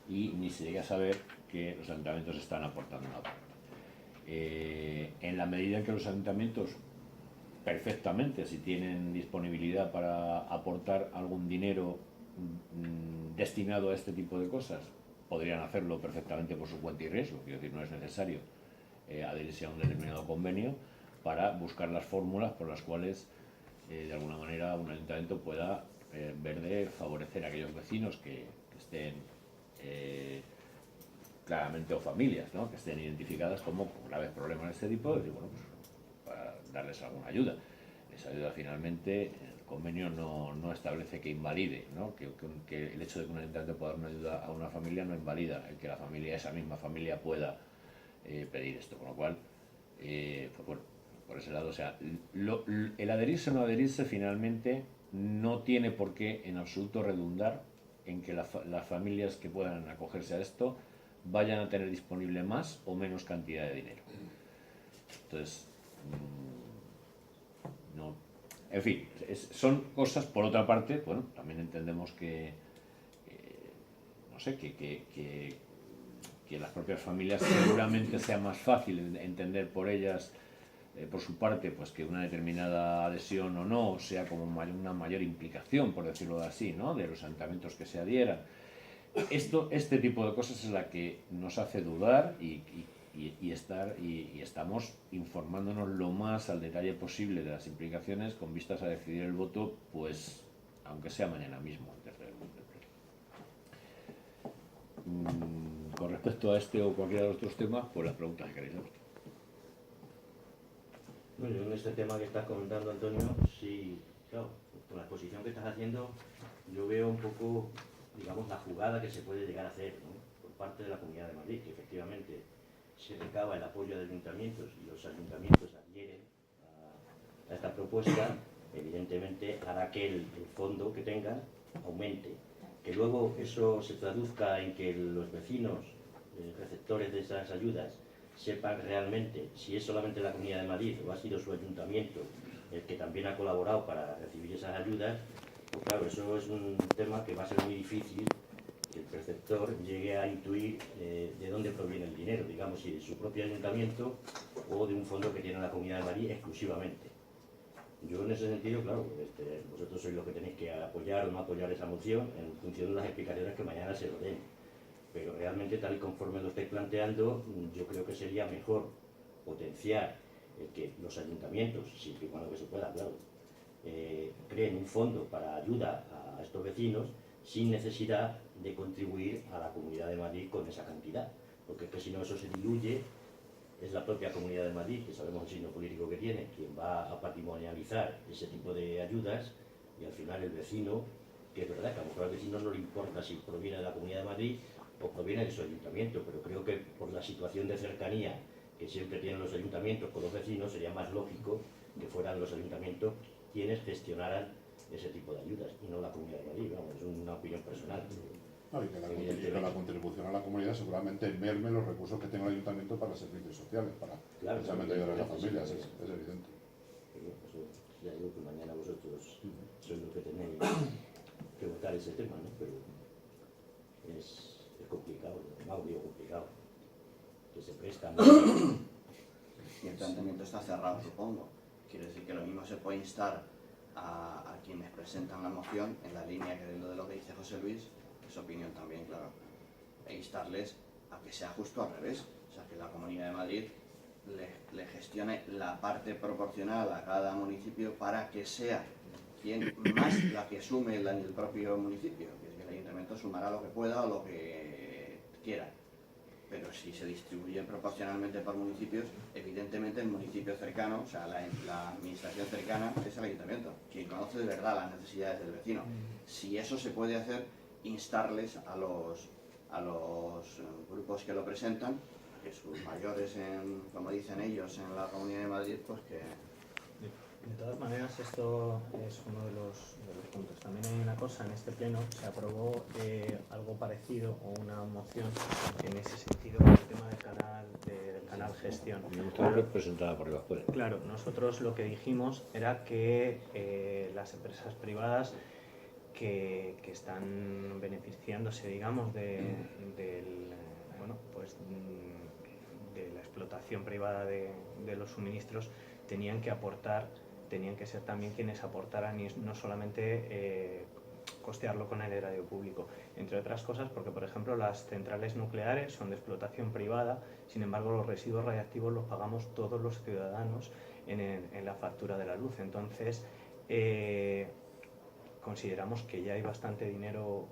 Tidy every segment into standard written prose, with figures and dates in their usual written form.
y ni se llega a saber que los ayuntamientos están aportando una parte. En la medida en que los ayuntamientos perfectamente, si tienen disponibilidad para aportar algún dinero destinado a este tipo de cosas, podrían hacerlo perfectamente por su cuenta y riesgo. Quiero decir, no es necesario adherirse a un determinado convenio para buscar las fórmulas por las cuales de alguna manera un ayuntamiento pueda ver de favorecer a aquellos vecinos que estén claramente, o familias, ¿no?, que estén identificadas como con graves problemas de este tipo, y bueno, pues, para darles alguna ayuda. Esa ayuda finalmente el convenio no establece que invalide, ¿no?, que el hecho de que un ayuntamiento pueda dar una ayuda a una familia no invalida el que la familia, esa misma familia, pueda pedir esto, con lo cual pues bueno, por ese lado, o sea, el adherirse o no adherirse finalmente no tiene por qué en absoluto redundar en que las familias que puedan acogerse a esto vayan a tener disponible más o menos cantidad de dinero. Entonces, no, en fin, son cosas. Por otra parte, bueno, también entendemos que no sé, que las propias familias seguramente sea más fácil entender por ellas, por su parte, pues que una determinada adhesión o no sea como una mayor implicación, por decirlo así, ¿no?, de los ayuntamientos que se adhieran. Este tipo de cosas es la que nos hace dudar y estamos informándonos lo más al detalle posible de las implicaciones con vistas a decidir el voto, pues aunque sea mañana mismo, antes del pleno. Con respecto a este o cualquiera de los otros temas, pues las preguntas que queréis hacer. Bueno, en este tema que estás comentando, Antonio, sí, claro, con la exposición que estás haciendo, yo veo un poco, digamos, la jugada que se puede llegar a hacer, ¿no?, por parte de la Comunidad de Madrid, que efectivamente se recaba el apoyo de ayuntamientos y los ayuntamientos adhieren a esta propuesta, evidentemente hará que el fondo que tengan aumente. Que luego eso se traduzca en que los vecinos, receptores de esas ayudas, sepan realmente si es solamente la Comunidad de Madrid o ha sido su ayuntamiento el que también ha colaborado para recibir esas ayudas, pues claro, eso es un tema que va a ser muy difícil que el perceptor llegue a intuir de dónde proviene el dinero, digamos, si de su propio ayuntamiento o de un fondo que tiene la Comunidad de Madrid exclusivamente. Yo en ese sentido, claro, vosotros sois los que tenéis que apoyar o no apoyar esa moción en función de las explicaciones que mañana se lo den. Pero realmente, tal y conforme lo estáis planteando, yo creo que sería mejor potenciar el que los ayuntamientos, siempre y cuando que se pueda, claro, creen un fondo para ayuda a estos vecinos sin necesidad de contribuir a la Comunidad de Madrid con esa cantidad. Porque es que si no, eso se diluye. Es la propia Comunidad de Madrid, que sabemos el signo político que tiene, quien va a patrimonializar ese tipo de ayudas, y al final el vecino, que es verdad que a lo mejor al vecino no le importa si proviene de la Comunidad de Madrid o proviene de su ayuntamiento, pero creo que por la situación de cercanía que siempre tienen los ayuntamientos con los vecinos, sería más lógico que fueran los ayuntamientos quienes gestionaran ese tipo de ayudas y no la Comunidad de Madrid. Vamos, es una opinión personal. No, y que la contribución a la comunidad seguramente merme los recursos que tenga el ayuntamiento para servicios sociales, para precisamente ayudar a las familias, es evidente. Pero eso, ya digo que mañana vosotros sois los que tenéis que votar ese tema, ¿no? Pero es complicado, no digo complicado, que se presta mucho. Y el planteamiento está cerrado, supongo. Quiere decir que lo mismo se puede instar a quienes presentan la moción en la línea que de lo que dice José Luis, es opinión también, claro, e instarles a que sea justo al revés, o sea, que la Comunidad de Madrid le gestione la parte proporcional a cada municipio para que sea quien más la que sume el propio municipio, que el ayuntamiento sumará lo que pueda o lo que quiera. Pero si se distribuyen proporcionalmente por municipios, evidentemente el municipio cercano, o sea, la administración cercana es el ayuntamiento, quien conoce de verdad las necesidades del vecino. Si eso se puede hacer, instarles a los grupos que lo presentan, que sus mayores, como dicen ellos, en la Comunidad de Madrid, pues que... De todas maneras, esto es uno de los puntos. También hay una cosa, en este pleno se aprobó algo parecido o una moción en ese sentido con el tema del canal gestión. Presentada por Ibaspuera. Claro, nosotros lo que dijimos era que las empresas privadas que están beneficiándose, digamos, de la explotación privada de los suministros, tenían que ser también quienes aportaran, y no solamente costearlo con el erario público. Entre otras cosas porque, por ejemplo, las centrales nucleares son de explotación privada, sin embargo los residuos radiactivos los pagamos todos los ciudadanos en la factura de la luz. Entonces consideramos que ya hay bastante dinero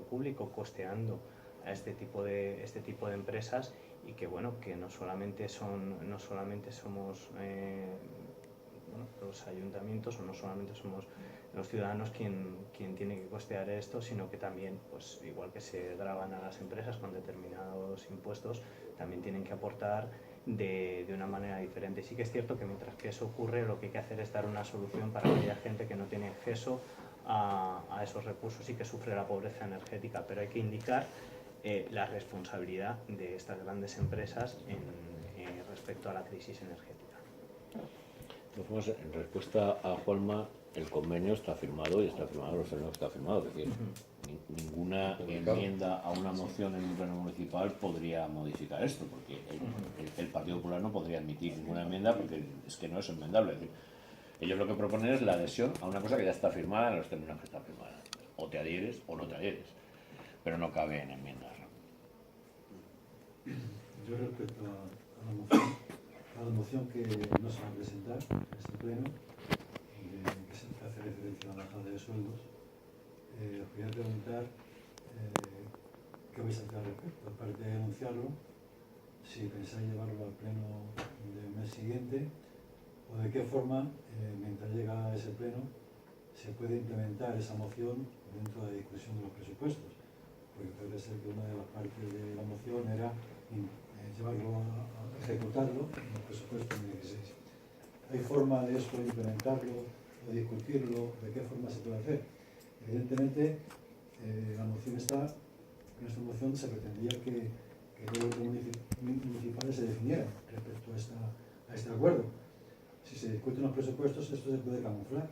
público costeando a este tipo de empresas, y que bueno, que no solamente somos los ayuntamientos, o no solamente somos los ciudadanos quien tiene que costear esto, sino que también, pues igual que se gravan a las empresas con determinados impuestos, también tienen que aportar de una manera diferente. Sí que es cierto que mientras que eso ocurre, lo que hay que hacer es dar una solución para aquella gente que no tiene acceso a esos recursos y que sufre la pobreza energética, pero hay que indicar la responsabilidad de estas grandes empresas respecto a la crisis energética. En respuesta a Juanma, el convenio está firmado y está firmado, los términos está firmado, es decir, ninguna enmienda a una moción en un pleno municipal podría modificar esto, porque el Partido Popular no podría admitir ninguna enmienda porque es que no es enmendable. Es decir, ellos lo que proponen es la adhesión a una cosa que ya está firmada en los términos que está firmada. O te adhieres o no te adhieres, pero no cabe en enmiendas. Yo respecto a la moción que no se va a presentar en este pleno, que se hace referencia a la bajada de sueldos, os quería preguntar qué vais a hacer al respecto, aparte de denunciarlo, si pensáis llevarlo al pleno del mes siguiente, o de qué forma, mientras llega a ese pleno, se puede implementar esa moción dentro de la discusión de los presupuestos, porque parece ser que una de las partes de la moción era llevarlo a ejecutarlo en el presupuesto 2016. ¿Hay forma de esto implementarlo o discutirlo? ¿De qué forma se puede hacer? Evidentemente, la moción está, en esta moción se pretendía que todos los municipales se definieran respecto a este acuerdo. Si se discuten los presupuestos, esto se puede camuflar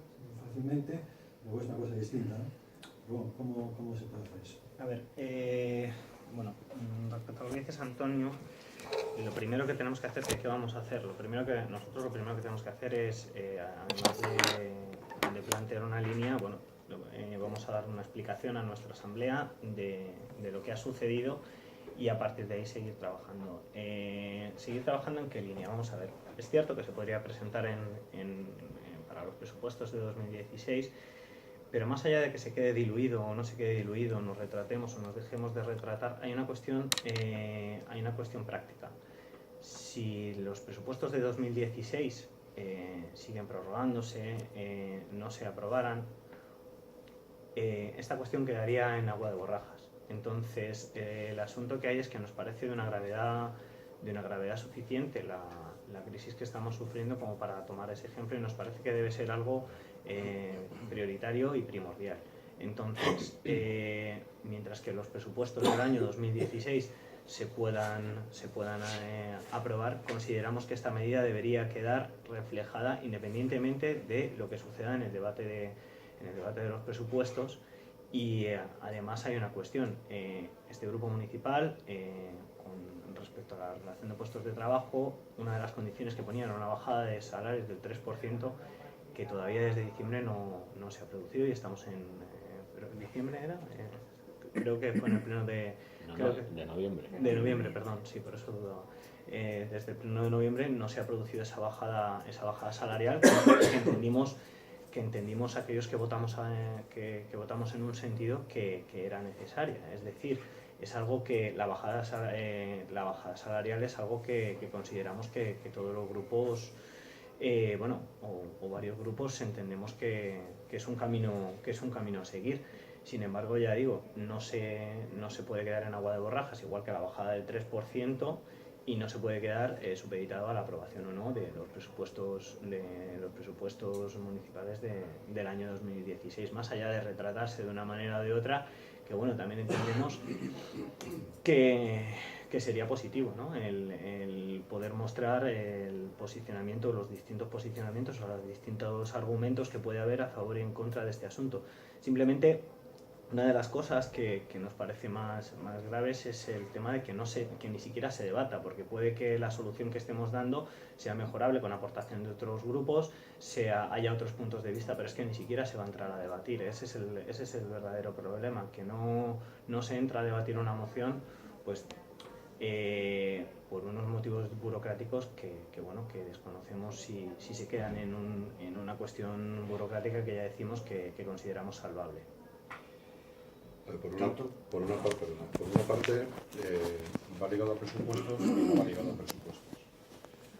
fácilmente, luego es una cosa distinta, ¿no? Pero, ¿cómo se puede hacer eso? A ver, respecto a lo que dices, Antonio, lo primero que tenemos que hacer, ¿qué vamos a hacer? Lo primero que tenemos que hacer es, además de plantear una línea, vamos a dar una explicación a nuestra asamblea de lo que ha sucedido, y a partir de ahí seguir trabajando. ¿Seguir trabajando en qué línea? Vamos a ver. Es cierto que se podría presentar para los presupuestos de 2016, pero más allá de que se quede diluido o no se quede diluido, nos retratemos o nos dejemos de retratar, hay una cuestión práctica. Si los presupuestos de 2016 siguen prorrogándose, no se aprobaran, esta cuestión quedaría en agua de borrajas. Entonces, el asunto que hay es que nos parece de una gravedad suficiente la crisis que estamos sufriendo como para tomar ese ejemplo, y nos parece que debe ser algo prioritario y primordial. Entonces, mientras que los presupuestos del año 2016 se puedan aprobar, consideramos que esta medida debería quedar reflejada independientemente de lo que suceda en el debate de los presupuestos. Y además hay una cuestión, este grupo municipal, con respecto a la relación de puestos de trabajo, una de las condiciones que ponían era una bajada de salarios del 3%, que todavía desde diciembre no se ha producido, y estamos en diciembre, ¿era? Creo que fue en el pleno de noviembre. De noviembre, perdón, sí, por eso dudo. Desde el pleno de noviembre no se ha producido esa bajada salarial que entendimos aquellos que votamos en un sentido que era necesaria. Es decir, es algo que la bajada salarial es algo que consideramos que todos los grupos, o varios grupos, entendemos que es un camino a seguir. Sin embargo, ya digo, no se puede quedar en agua de borrajas, igual que la bajada del 3%, y no se puede quedar supeditado a la aprobación o no de los presupuestos municipales del año 2016, más allá de retratarse de una manera o de otra, que bueno, también entendemos que que sería positivo, ¿no? El poder mostrar el posicionamiento, los distintos posicionamientos o los distintos argumentos que puede haber a favor y en contra de este asunto. Simplemente, una de las cosas que nos parece más graves es el tema de que ni siquiera se debata, porque puede que la solución que estemos dando sea mejorable con aportación de otros grupos, haya otros puntos de vista, pero es que ni siquiera se va a entrar a debatir. Ese es el verdadero problema, que no se entra a debatir una moción pues por unos motivos burocráticos que desconocemos si se quedan en una cuestión burocrática que ya decimos que consideramos salvable. Por una parte, va ligado a presupuestos y no va ligado a presupuestos.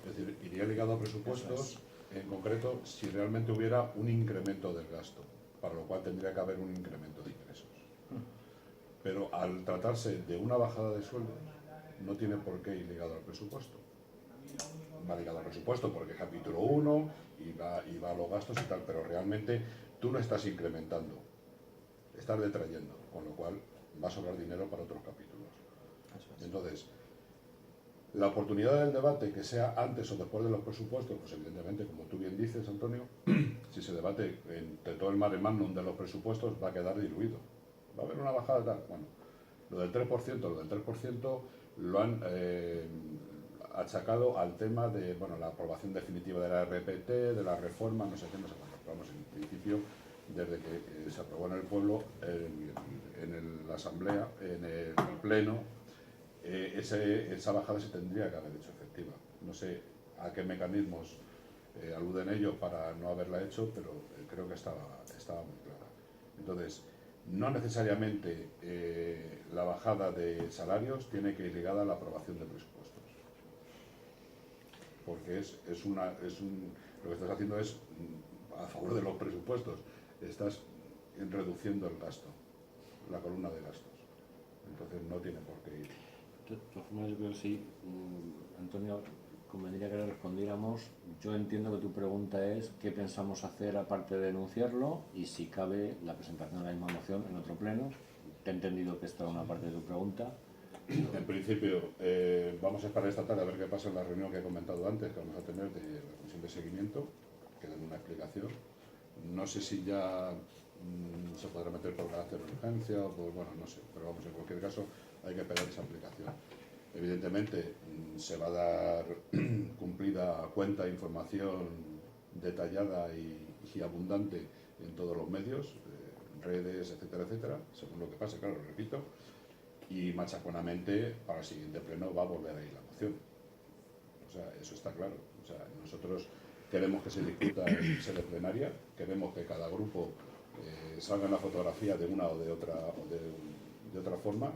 Es decir, iría ligado a presupuestos en concreto si realmente hubiera un incremento del gasto, para lo cual tendría que haber un incremento de ingresos. Pero al tratarse de una bajada de sueldo, no tiene por qué ir ligado al presupuesto. Va ligado al presupuesto porque es capítulo 1 y va a los gastos y tal, pero realmente tú no estás incrementando, estás detrayendo, con lo cual va a sobrar dinero para otros capítulos. Entonces, la oportunidad del debate, que sea antes o después de los presupuestos, pues evidentemente, como tú bien dices, Antonio, si se debate entre todo el mare magnum de los presupuestos, va a quedar diluido. Va a haber una bajada tal. Bueno, lo del 3% lo han achacado al tema de la aprobación definitiva de la RPT, de la reforma, no sé qué, no sé cuánto. Vamos, en principio, desde que se aprobó en el pueblo, en la asamblea, en el pleno, esa bajada se tendría que haber hecho efectiva. No sé a qué mecanismos aluden ellos para no haberla hecho, pero creo que estaba muy clara. Entonces, no necesariamente la bajada de salarios tiene que ir ligada a la aprobación de presupuestos, porque lo que estás haciendo es a favor de los presupuestos, estás reduciendo el gasto, la columna de gastos, entonces no tiene por qué ir. De todas formas, yo creo que sí, Antonio, convendría que le respondiéramos. Yo entiendo que tu pregunta es qué pensamos hacer aparte de denunciarlo y si cabe la presentación de la misma moción en otro pleno. Te he entendido que esta era una parte de tu pregunta. En principio, vamos a esperar esta tarde a ver qué pasa en la reunión que he comentado antes, que vamos a tener de la comisión de seguimiento, que den una explicación. No sé si ya se podrá meter por carácter de urgencia, o no sé, pero vamos, en cualquier caso hay que esperar esa aplicación. Evidentemente se va a dar cumplida cuenta, información detallada y abundante en todos los medios, redes, etcétera, etcétera, según lo que pase, claro, lo repito, y machaconamente para el siguiente pleno va a volver a ir la moción. O sea, eso está claro. O sea, nosotros queremos que se discuta en sede plenaria, queremos que cada grupo salga en la fotografía de una o de otra forma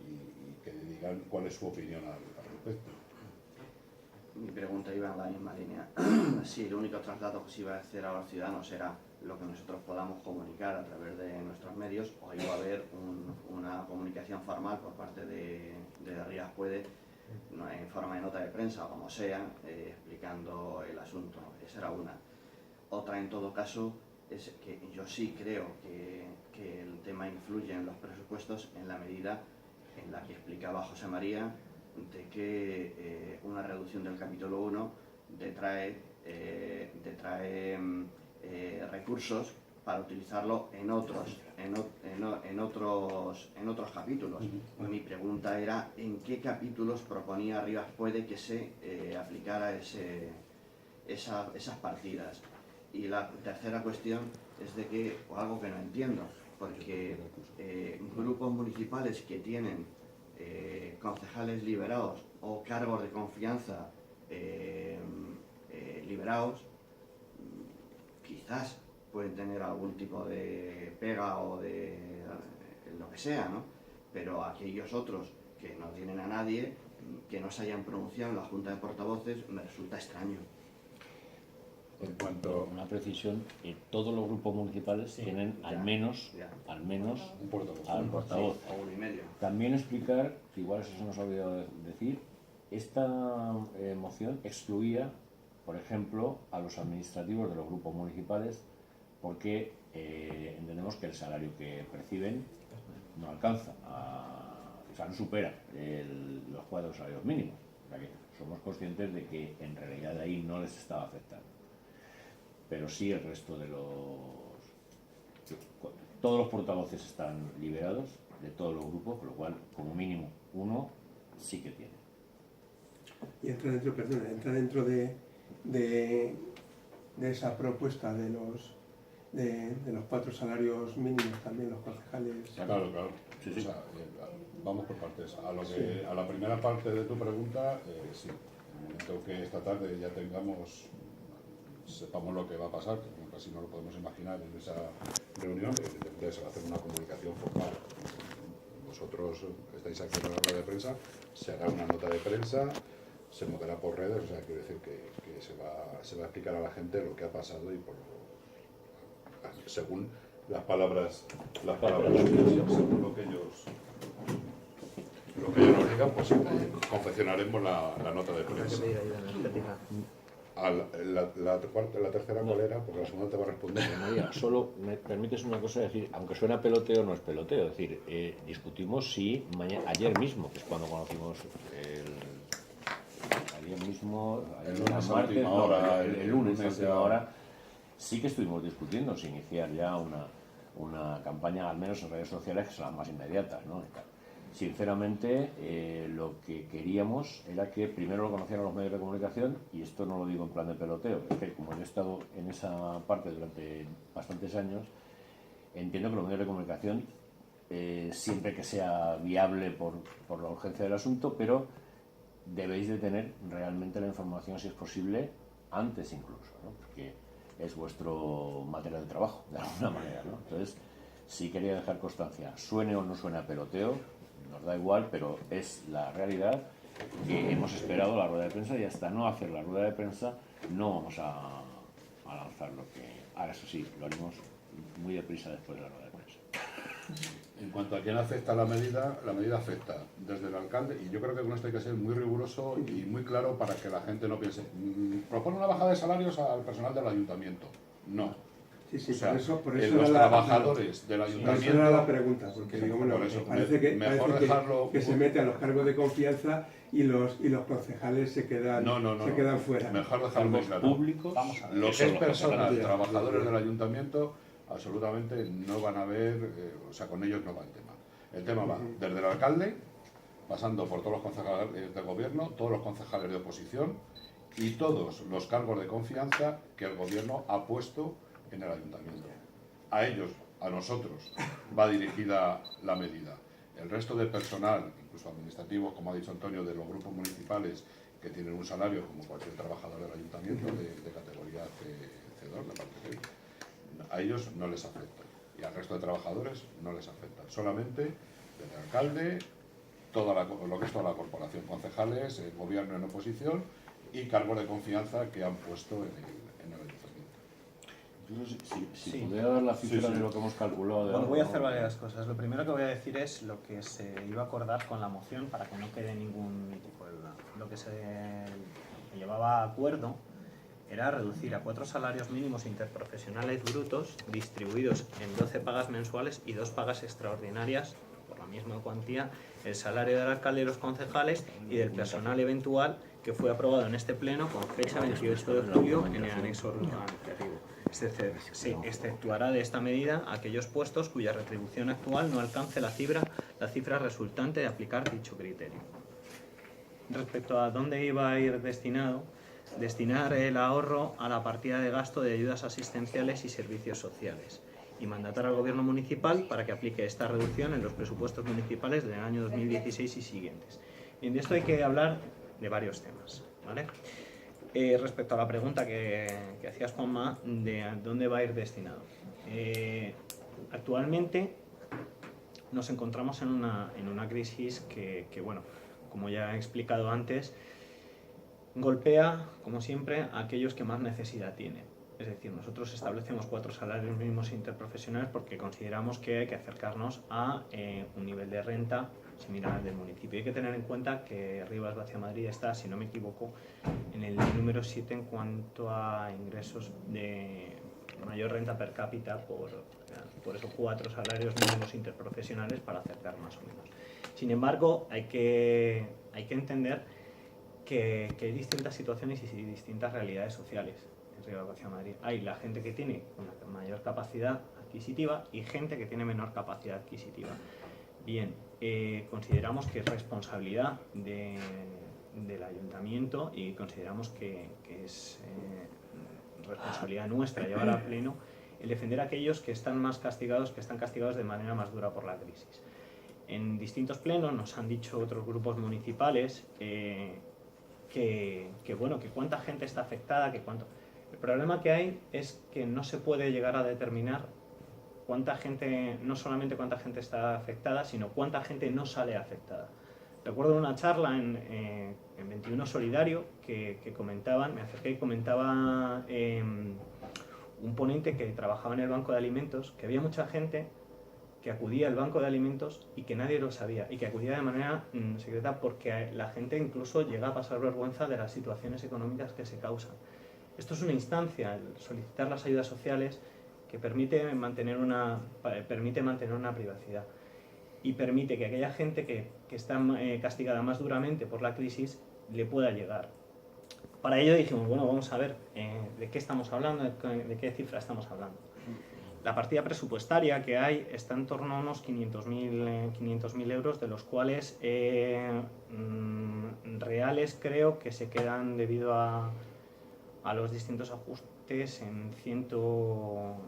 y que digan cuál es su opinión al respecto. Mi pregunta iba en la misma línea. Si el único traslado que se iba a hacer a los ciudadanos era lo que nosotros podamos comunicar a través de nuestros medios, o iba a haber una comunicación formal por parte de Rías Puede, en forma de nota de prensa o como sea, explicando el asunto. Esa era una. Otra, en todo caso, es que yo sí creo que el tema influye en los presupuestos en la medida en la que explicaba José María, de que una reducción del capítulo 1 detrae recursos para utilizarlo en otros capítulos. Mi pregunta era en qué capítulos proponía Rivas Puede que se aplicara esas partidas. Y la tercera cuestión es de que, o algo que no entiendo, porque grupos municipales que tienen concejales liberados o cargos de confianza liberados, quizás pueden tener algún tipo de pega o de lo que sea, ¿no? Pero aquellos otros que no tienen a nadie, que no se hayan pronunciado en la Junta de Portavoces, me resulta extraño. En cuanto una precisión, todos los grupos municipales tienen al menos un portavoz. al portavoz. Sí, o uno y medio. También explicar, que igual eso se nos ha olvidado decir, esta moción excluía, por ejemplo, a los administrativos de los grupos municipales, porque entendemos que el salario que perciben no alcanza a o sea, no supera los 4 salarios mínimos. O sea que somos conscientes de que en realidad ahí no les estaba afectando. Pero sí el resto de todos los portavoces están liberados de todos los grupos, con lo cual, como mínimo, uno sí que tiene. Y entra dentro de esa propuesta de los 4 salarios mínimos también los concejales. Claro. Sí, sí. O sea, vamos por partes. A la primera parte de tu pregunta, sí. En el momento que esta tarde ya sepamos lo que va a pasar, que casi no lo podemos imaginar en esa reunión, evidentemente se va a hacer una comunicación formal. Vosotros estáis aquí en la rueda de prensa, se hará una nota de prensa, se moverá por redes, o sea, quiere decir que se va a explicar a la gente lo que ha pasado y según las palabras según lo que ellos nos digan, pues confeccionaremos la nota de prensa. La tercera, ¿cuál era? Porque la segunda te va a responder. María, solo me permites una cosa, decir, aunque suena peloteo, no es peloteo. Es decir, discutimos si ayer mismo, que es cuando conocimos ayer mismo, el lunes a última hora, el lunes a última hora, sí que estuvimos discutiendo si iniciar ya una campaña, al menos en redes sociales, que son las más inmediatas, ¿no? Sinceramente, lo que queríamos era que primero lo conocieran los medios de comunicación, y esto no lo digo en plan de peloteo, es que como yo he estado en esa parte durante bastantes años, entiendo que los medios de comunicación, siempre que sea viable por la urgencia del asunto, pero debéis de tener realmente la información, si es posible, antes incluso, ¿no? Porque es vuestro material de trabajo, de alguna manera, ¿no? Entonces, sí quería dejar constancia, suene o no suene a peloteo, nos da igual, pero es la realidad que hemos esperado la rueda de prensa, y hasta no hacer la rueda de prensa no vamos a lanzar lo que... Ahora, eso sí, lo haremos muy deprisa después de la rueda de prensa. En cuanto a quién afecta la medida afecta desde el alcalde, y yo creo que con esto hay que ser muy riguroso y muy claro para que la gente no piense, propone una bajada de salarios al personal del ayuntamiento. No. Sí, o sea, por eso los era trabajadores del ayuntamiento... Eso era la pregunta, porque digo, bueno, por eso, parece que se mete a los cargos de confianza y los concejales se quedan fuera. Mejor dejarlo muy claro. Públicos, Lo que es personal, trabajadores del ayuntamiento, absolutamente no van a ver, o sea, con ellos no va el tema. El tema va desde el alcalde, pasando por todos los concejales del gobierno, todos los concejales de oposición y todos los cargos de confianza que el gobierno ha puesto en el ayuntamiento. A ellos, a nosotros, va dirigida la medida. El resto de personal, incluso administrativos, como ha dicho Antonio, de los grupos municipales que tienen un salario como cualquier trabajador del ayuntamiento de categoría C2, la parte C, a ellos no les afecta. Y al resto de trabajadores no les afecta. Solamente desde el alcalde, lo que es toda la corporación, concejales, el gobierno en oposición y cargos de confianza que han puesto en el ayuntamiento. Si pudiera dar la cifra de lo que hemos calculado... Bueno, voy a hacer varias cosas. Lo primero que voy a decir es lo que se iba a acordar con la moción, para que no quede ningún tipo de duda. Lo que se llevaba a acuerdo era reducir a 4 salarios mínimos interprofesionales brutos distribuidos en 12 pagas mensuales y 2 pagas extraordinarias por la misma cuantía el salario del alcalde y los concejales y del personal eventual, que fue aprobado en este pleno con fecha 28 de julio en el anexo organizativo. Se exceptuará de esta medida aquellos puestos cuya retribución actual no alcance la cifra resultante de aplicar dicho criterio. Respecto a dónde iba a ir destinado, destinar el ahorro a la partida de gasto de ayudas asistenciales y servicios sociales, y mandatar al Gobierno municipal para que aplique esta reducción en los presupuestos municipales del año 2016 y siguientes. Y de esto hay que hablar de varios temas, ¿vale? Respecto a la pregunta que hacías, Juanma, de a dónde va a ir destinado. Actualmente nos encontramos en una crisis que, bueno, como ya he explicado antes, golpea, como siempre, a aquellos que más necesidad tienen. Es decir, nosotros establecemos 4 salarios mínimos interprofesionales porque consideramos que hay que acercarnos a un nivel de renta similar al del municipio. Hay que tener en cuenta que Rivas Vacia Madrid está, si no me equivoco, en el número 7 en cuanto a ingresos de mayor renta per cápita, por eso 4 salarios mínimos interprofesionales para acercar más o menos. Sin embargo, hay que entender que hay distintas situaciones y distintas realidades sociales en Río de la Gracia Madrid. Hay la gente que tiene una mayor capacidad adquisitiva y gente que tiene menor capacidad adquisitiva. Bien, consideramos que es responsabilidad del ayuntamiento y consideramos que es responsabilidad nuestra llevar a pleno el defender a aquellos que están más castigados, que están castigados de manera más dura por la crisis. En distintos plenos nos han dicho otros grupos municipales que cuánta gente está afectada, que cuánto... El problema que hay es que no se puede llegar a determinar cuánta gente, no solamente cuánta gente está afectada, sino cuánta gente no sale afectada. Recuerdo una charla en 21 Solidario que comentaban, me acerqué y comentaba un ponente que trabajaba en el banco de alimentos, que había mucha gente que acudía al banco de alimentos y que nadie lo sabía, y que acudía de manera secreta porque la gente incluso llega a pasar vergüenza de las situaciones económicas que se causan. Esto es una instancia, el solicitar las ayudas sociales, que permite mantener una privacidad y permite que aquella gente que está castigada más duramente por la crisis le pueda llegar. Para ello dijimos, bueno, vamos a ver de qué estamos hablando, de qué cifra estamos hablando. La partida presupuestaria que hay está en torno a unos 500.000 euros, de los cuales reales creo que se quedan debido a los distintos ajustes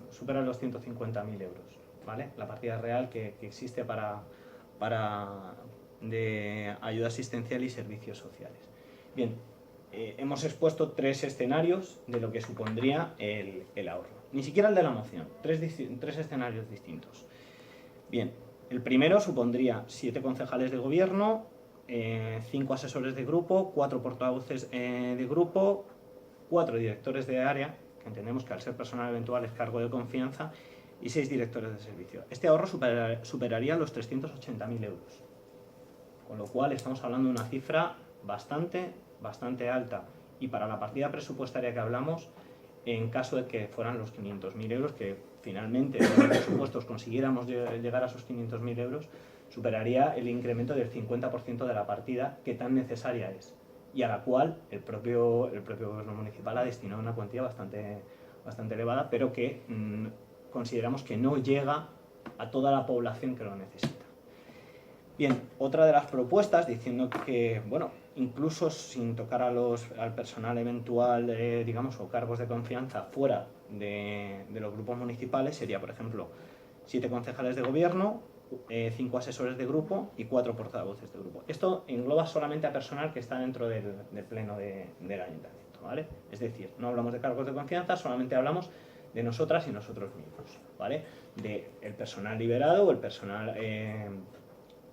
supera los 150.000 euros, ¿vale? La partida real que existe de ayuda asistencial y servicios sociales. Bien, hemos expuesto 3 escenarios de lo que supondría el ahorro. Ni siquiera el de la moción, 3 escenarios distintos. Bien, el primero supondría 7 concejales de gobierno, 5 asesores de grupo, 4 portavoces de grupo, 4 directores de área, que entendemos que al ser personal eventual es cargo de confianza, y 6 directores de servicio. Este ahorro superaría los 380.000 euros, con lo cual estamos hablando de una cifra bastante alta, y para la partida presupuestaria que hablamos, en caso de que fueran los 500.000 euros, que finalmente en los presupuestos consiguiéramos llegar a esos 500.000 euros, superaría el incremento del 50% de la partida que tan necesaria es, y a la cual el propio gobierno municipal ha destinado una cuantía bastante elevada, pero que consideramos que no llega a toda la población que lo necesita. Bien, otra de las propuestas, diciendo que, bueno, incluso sin tocar al personal eventual, digamos, o cargos de confianza fuera de los grupos municipales, sería, por ejemplo, 7 concejales de gobierno, 5 asesores de grupo y 4 portavoces de grupo. Esto engloba solamente a personal que está dentro del pleno del ayuntamiento, ¿vale? Es decir, no hablamos de cargos de confianza, solamente hablamos de nosotras y nosotros mismos, ¿vale? Del personal liberado o el personal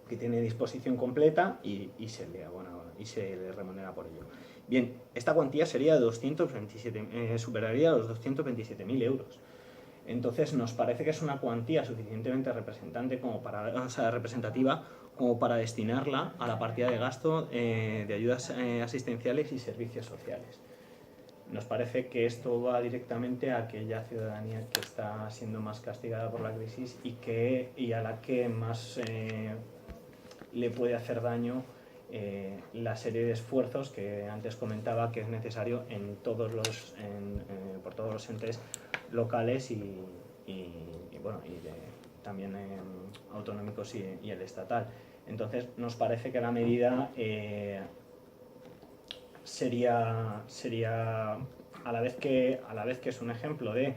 que tiene disposición completa y se le abona y se le remunera por ello. Bien, esta cuantía sería de superaría los 227.000 euros. Entonces nos parece que es una cuantía suficientemente representativa como para destinarla a la partida de gasto de ayudas asistenciales y servicios sociales. Nos parece que esto va directamente a aquella ciudadanía que está siendo más castigada por la crisis y a la que más le puede hacer daño la serie de esfuerzos que antes comentaba que es necesario por todos los entes locales y también autonómicos y el estatal. Entonces nos parece que la medida sería a la vez que es un ejemplo de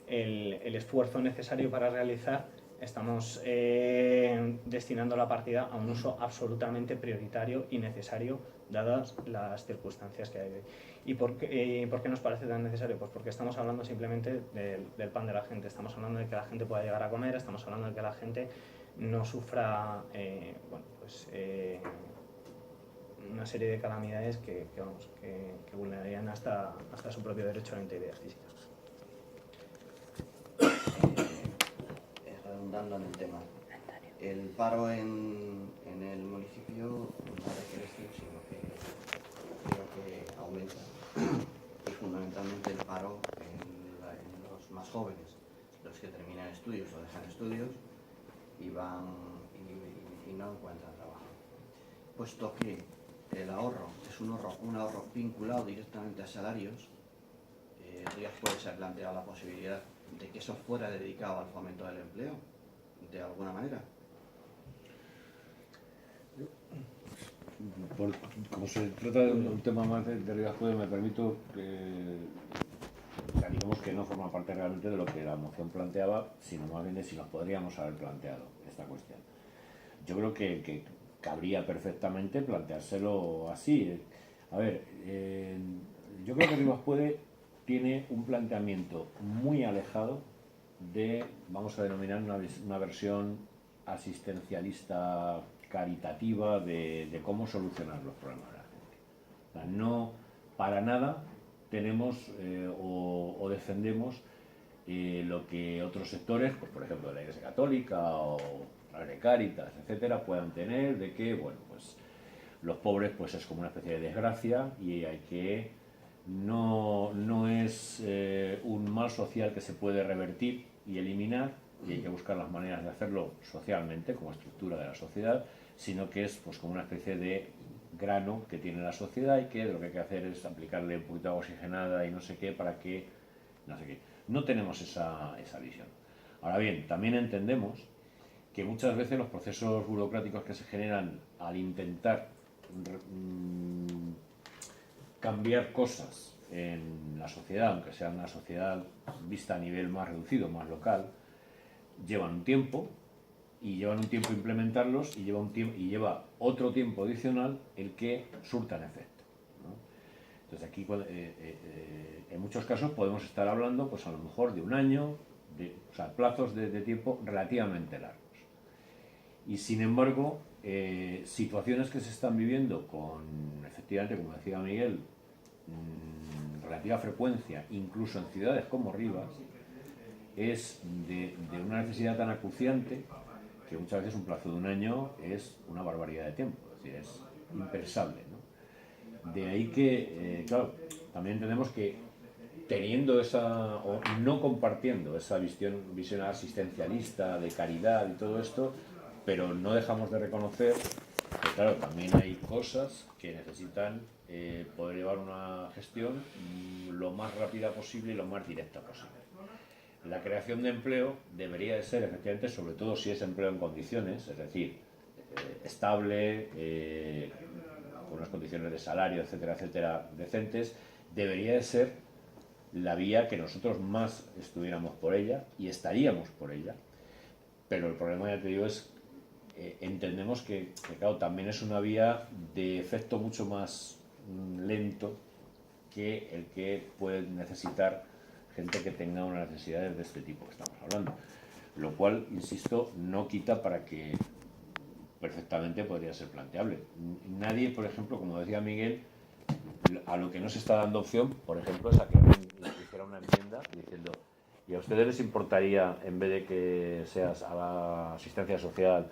el esfuerzo necesario para realizar, estamos destinando la partida a un uso absolutamente prioritario y necesario dadas las circunstancias que hay. ¿Y por qué nos parece tan necesario? Pues porque estamos hablando simplemente del pan de la gente, estamos hablando de que la gente pueda llegar a comer, estamos hablando de que la gente no sufra una serie de calamidades que vulnerarían hasta su propio derecho a la integridad física. Redundando en el tema, el paro en el municipio no decrece, sino que creo que aumenta, y fundamentalmente el paro en los más jóvenes, los que terminan estudios o dejan estudios y no encuentran trabajo. puesto que el ahorro es un ahorro vinculado directamente a salarios, Rivas Puede se ha planteado la posibilidad de que eso fuera dedicado al fomento del empleo, de alguna manera. Como se trata de un tema más de Rivas Puede, me permito digamos que no forma parte realmente de lo que la moción planteaba, sino más bien de si nos podríamos haber planteado esta cuestión. Yo creo que cabría perfectamente planteárselo así. A ver, yo creo que Rivas Puede tiene un planteamiento muy alejado de, vamos a denominar una versión asistencialista caritativa de cómo solucionar los problemas de la gente. O sea, no para nada tenemos o defendemos lo que otros sectores, pues por ejemplo de la Iglesia Católica o de Cáritas, etcétera, puedan tener, de que, bueno, pues los pobres pues es como una especie de desgracia y hay que no es un mal social que se puede revertir y eliminar, y hay que buscar las maneras de hacerlo socialmente como estructura de la sociedad, sino que es pues como una especie de grano que tiene la sociedad y que lo que hay que hacer es aplicarle un poquito de agua oxigenada y no sé qué para que no sé qué. No tenemos esa visión. Ahora bien, también entendemos que muchas veces los procesos burocráticos que se generan al intentar cambiar cosas en la sociedad, aunque sea una sociedad vista a nivel más reducido, más local, llevan un tiempo implementarlos y lleva otro tiempo adicional el que surtan efecto, ¿no? Entonces aquí en muchos casos podemos estar hablando pues a lo mejor de un año, o sea, plazos de tiempo relativamente largos. Y sin embargo, situaciones que se están viviendo con, efectivamente, como decía Miguel, relativa frecuencia, incluso en ciudades como Rivas, es de una necesidad tan acuciante que muchas veces un plazo de un año es una barbaridad de tiempo, es decir, es impensable, ¿no? De ahí que, claro, también entendemos que teniendo esa, o no compartiendo esa visión asistencialista, de caridad y todo esto, pero no dejamos de reconocer que, claro, también hay cosas que necesitan poder llevar una gestión lo más rápida posible y lo más directa posible. La creación de empleo debería de ser, efectivamente, sobre todo si es empleo en condiciones, es decir, estable, con unas condiciones de salario, etcétera, etcétera, decentes, debería de ser la vía que nosotros más estuviéramos por ella y estaríamos por ella. Pero el problema, ya te digo, es entendemos que claro, también es una vía de efecto mucho más lento que el que puede necesitar gente que tenga unas necesidades de este tipo que estamos hablando. Lo cual, insisto, no quita para que perfectamente podría ser planteable. Nadie, por ejemplo, como decía Miguel, a lo que no se está dando opción, por ejemplo, es a que hiciera una enmienda diciendo: ¿y a ustedes les importaría, en vez de que seas a la asistencia social,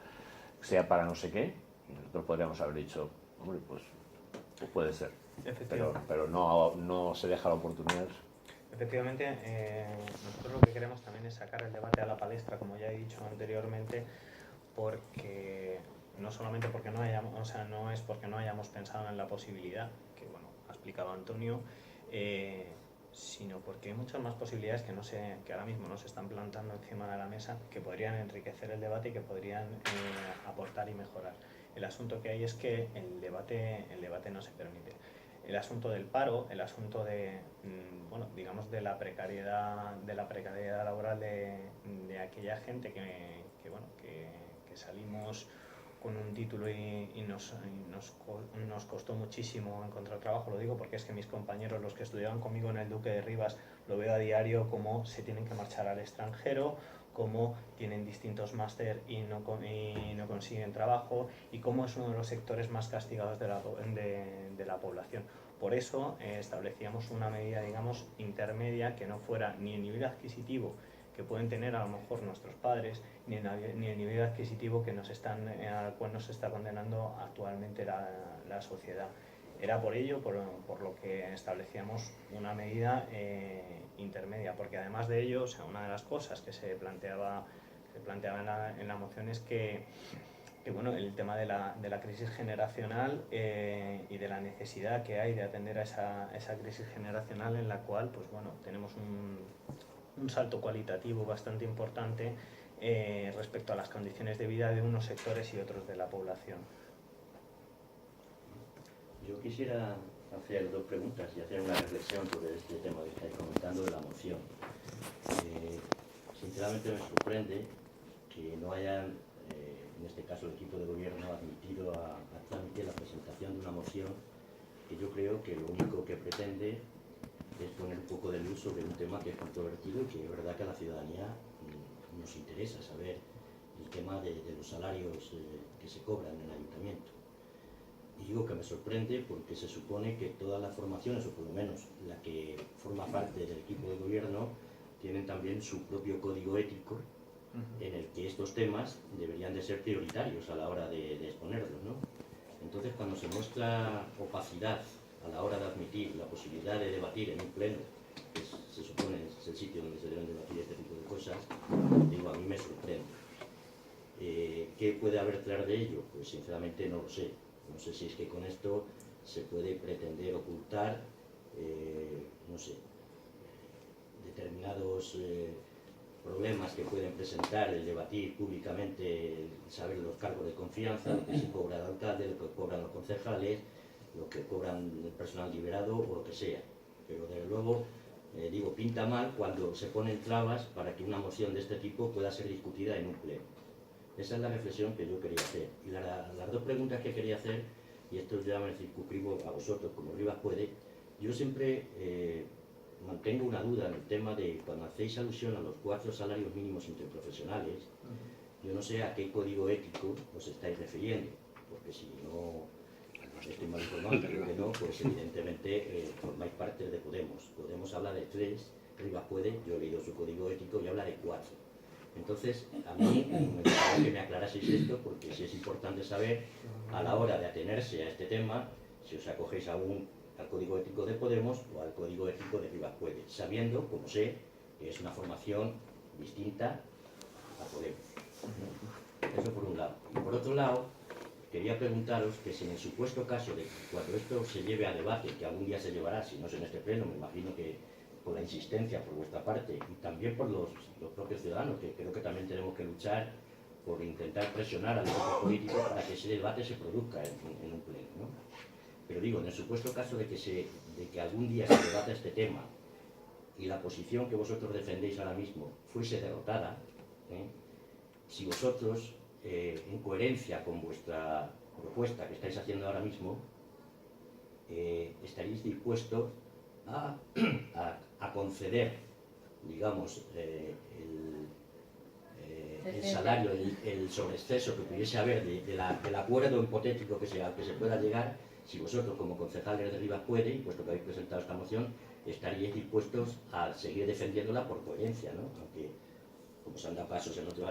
sea para no sé qué? Y nosotros podríamos haber dicho: hombre, pues puede ser. Pero no se deja la oportunidad. Efectivamente, nosotros lo que queremos también es sacar el debate a la palestra, como ya he dicho anteriormente, porque no solamente porque no hayamos, o sea, no es porque no hayamos pensado en la posibilidad, que bueno, ha explicado Antonio, sino porque hay muchas más posibilidades que ahora mismo no se están plantando encima de la mesa, que podrían enriquecer el debate y que podrían aportar y mejorar. El asunto que hay es que el debate no se permite. El asunto del paro, el asunto de, bueno, digamos, de la precariedad laboral de aquella gente que salimos con un título y nos costó muchísimo encontrar trabajo. Lo digo porque es que mis compañeros, los que estudiaban conmigo en el Duque de Rivas, lo veo a diario cómo se tienen que marchar al extranjero, cómo tienen distintos máster y no consiguen trabajo, y cómo es uno de los sectores más castigados de la población. Por eso establecíamos una medida, digamos, intermedia, que no fuera ni el nivel adquisitivo que pueden tener a lo mejor nuestros padres, ni el nivel adquisitivo al cual nos está condenando actualmente la sociedad. Era por ello por lo que establecíamos una medida intermedia, porque además de ello, o sea, una de las cosas que se planteaba en la moción es que bueno, el tema de la crisis generacional y de la necesidad que hay de atender a esa crisis generacional, en la cual pues bueno, tenemos un salto cualitativo bastante importante respecto a las condiciones de vida de unos sectores y otros de la población. Yo quisiera hacer dos preguntas y hacer una reflexión sobre este tema que estáis comentando de la moción. Sinceramente me sorprende que no hayan, en este caso el equipo de gobierno, admitido a trámite la presentación de una moción que yo creo que lo único que pretende es poner un poco de luz sobre un tema que es controvertido y que es verdad que a la ciudadanía nos interesa saber el tema de los salarios que se cobran en el ayuntamiento. Y digo que me sorprende porque se supone que todas las formaciones, o por lo menos la que forma parte del equipo de gobierno, tienen también su propio código ético en el que estos temas deberían de ser prioritarios a la hora de exponerlos, ¿no? Entonces, cuando se muestra opacidad a la hora de admitir la posibilidad de debatir en un pleno, que se supone es el sitio donde se deben debatir este tipo de cosas, digo, a mí me sorprende. ¿Qué puede haber detrás de ello? Pues sinceramente no lo sé. No sé si es que con esto se puede pretender ocultar, no sé, determinados problemas que pueden presentar el debatir públicamente, el saber los cargos de confianza, lo que se cobra el alcalde, lo que cobran los concejales, lo que cobran el personal liberado o lo que sea. Pero desde luego, digo, pinta mal cuando se ponen trabas para que una moción de este tipo pueda ser discutida en un pleno. Esa es la reflexión que yo quería hacer. Y las dos preguntas que quería hacer, y esto ya me circunscribo a vosotros como Rivas puede, yo siempre mantengo una duda en el tema de cuando hacéis alusión a los 4 salarios mínimos interprofesionales, yo no sé a qué código ético os estáis refiriendo, porque si no estoy mal informado, creo que no, pues evidentemente formáis parte de Podemos. Podemos habla de 3, Rivas puede, yo he leído su código ético y habla de 4. Entonces, a mí me gustaría que me aclaraseis esto, porque sí es importante saber, a la hora de atenerse a este tema, si os acogéis aún al código ético de Podemos o al código ético de Rivas puede, sabiendo, como sé, que es una formación distinta a Podemos. Eso por un lado. Y por otro lado, quería preguntaros que si en el supuesto caso de que cuando esto se lleve a debate, que algún día se llevará, si no es en este pleno, me imagino que por la insistencia por vuestra parte y también por los propios ciudadanos, que creo que también tenemos que luchar por intentar presionar a los grupos políticos para que ese debate se produzca en un pleno, ¿no? Pero digo, en el supuesto caso de que algún día se debata este tema y la posición que vosotros defendéis ahora mismo fuese derrotada, si vosotros, en coherencia con vuestra propuesta que estáis haciendo ahora mismo, estaréis dispuestos a conceder, digamos, el salario, el sobreexceso que pudiese haber del acuerdo hipotético que se pueda llegar, si vosotros como concejales de Rivas puede, y puesto que habéis presentado esta moción, estaríais dispuestos a seguir defendiéndola por coherencia, ¿no? Aunque, como se han dado casos en otros